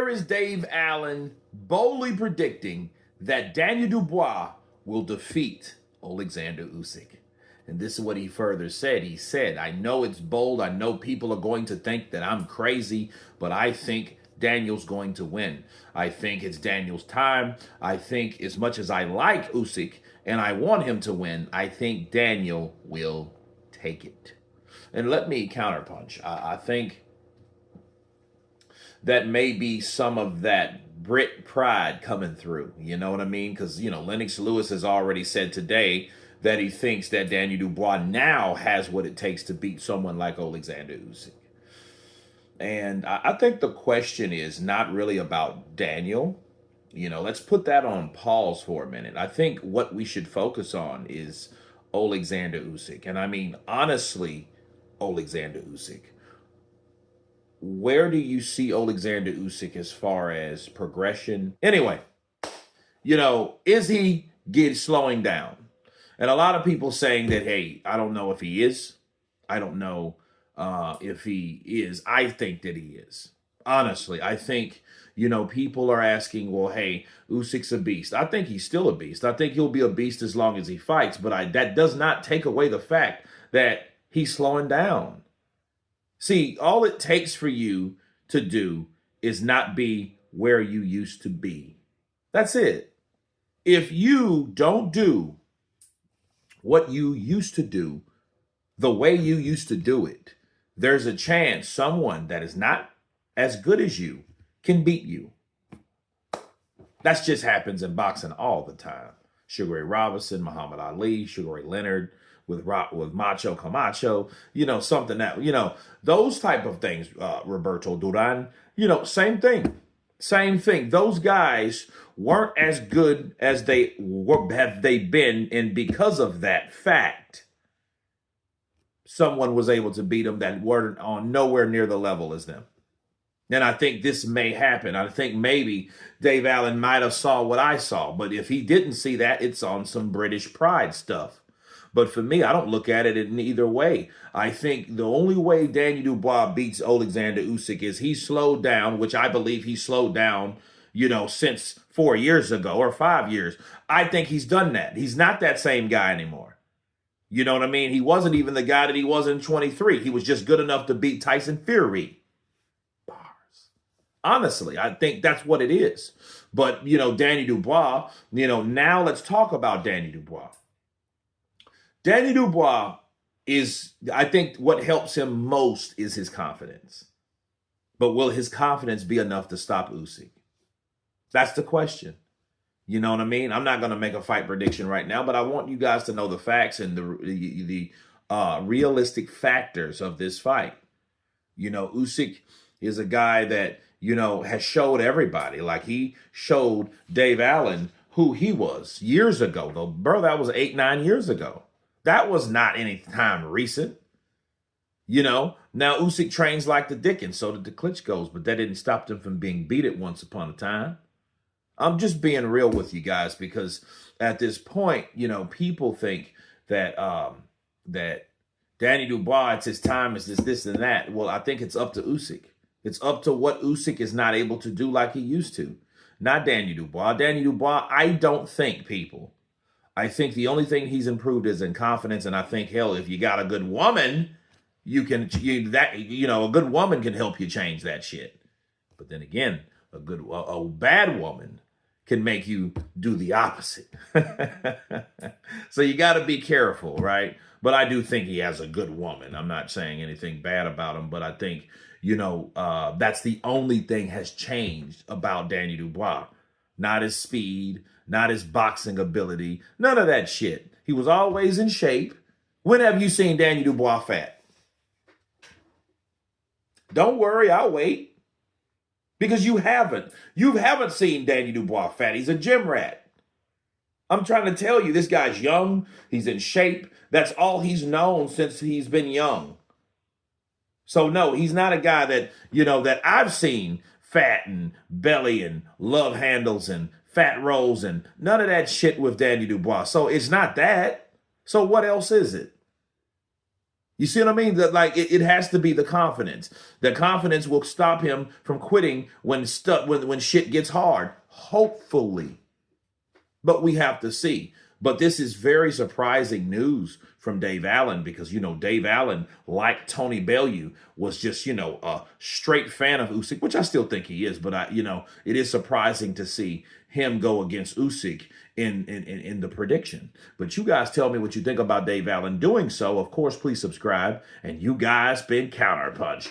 here is Dave Allen boldly predicting that Daniel Dubois will defeat Oleksandr Usyk. And this is what he further said. He said, I know it's bold. I know people are going to think that I'm crazy, but I think Daniel's going to win. I think it's Daniel's time. I think as much as I like Usyk and I want him to win, I think Daniel will take it. And let me counterpunch. I think that may be some of that Brit pride coming through. You know what I mean? Because, Lennox Lewis has already said today that he thinks that Daniel Dubois now has what it takes to beat someone like Oleksandr Usyk. And I think the question is not really about Daniel. Let's put that on pause for a minute. I think what we should focus on is Oleksandr Usyk. And I mean, honestly, Oleksandr Usyk. Where do you see Oleksandr Usyk as far as progression? Anyway, is he slowing down? And a lot of people saying that, hey, I don't know if he is. I don't know if he is. I think that he is. Honestly, I think, people are asking, well, hey, Usyk's a beast. I think he's still a beast. I think he'll be a beast as long as he fights. But that does not take away the fact that he's slowing down. See, all it takes for you to do is not be where you used to be. That's it. If you don't do what you used to do the way you used to do it, there's a chance someone that is not as good as you can beat you. That just happens in boxing all the time. Sugar Ray Robinson, Muhammad Ali, Sugar Ray Leonard, with Macho Camacho, something that, those type of things, Roberto Duran, same thing. Same thing. Those guys weren't as good as they have been, and because of that fact, someone was able to beat them that weren't on nowhere near the level as them. And I think this may happen. I think maybe Dave Allen might have saw what I saw, but if he didn't see that, it's on some British pride stuff. But for me, I don't look at it in either way. I think the only way Daniel Dubois beats Oleksandr Usyk is he slowed down, which I believe he slowed down, since 4 years ago or 5 years. I think he's done that. He's not that same guy anymore. You know what I mean? He wasn't even the guy that he was in 23. He was just good enough to beat Tyson Fury. Bars. Honestly, I think that's what it is. But, Daniel Dubois, now let's talk about Daniel Dubois. Daniel Dubois is, I think what helps him most is his confidence. But will his confidence be enough to stop Usyk? That's the question. You know what I mean? I'm not going to make a fight prediction right now, but I want you guys to know the facts and the realistic factors of this fight. Usyk is a guy that, has showed everybody. Like he showed Dave Allen who he was years ago. Though, bro, that was 8-9 years ago. That was not any time recent. Now Usyk trains like the Dickens, so did the Klitschko's, but that didn't stop them from being beat at once upon a time. I'm just being real with you guys because at this point, people think that that Daniel Dubois, it's his time, it's this and that. Well, I think it's up to Usyk. It's up to what Usyk is not able to do like he used to. Not Daniel Dubois. Daniel Dubois, I don't think, people. I think the only thing he's improved is in confidence, and I think, hell, if you got a good woman, a good woman can help you change that shit. But then again, a bad woman can make you do the opposite. So you got to be careful, right? But I do think he has a good woman. I'm not saying anything bad about him, but I think, that's the only thing has changed about Daniel Dubois. Not his speed, not his boxing ability, none of that shit. He was always in shape. When have you seen Daniel Dubois fat? Don't worry, I'll wait. Because you haven't. You haven't seen Daniel Dubois fat. He's a gym rat. I'm trying to tell you, this guy's young. He's in shape. That's all he's known since he's been young. So no, he's not a guy that, that I've seen fat and belly and love handles and fat rolls and none of that shit with Daniel Dubois. So it's not that. So what else is it? You see what I mean? That like it has to be the confidence. The confidence will stop him from quitting when when shit gets hard. Hopefully. But we have to see. But this is very surprising news from Dave Allen because, Dave Allen, like Tony Bellew, was just, a straight fan of Usyk, which I still think he is. But, it is surprising to see him go against Usyk in the prediction. But you guys tell me what you think about Dave Allen doing so. Of course, please subscribe. And you guys been Counterpunch.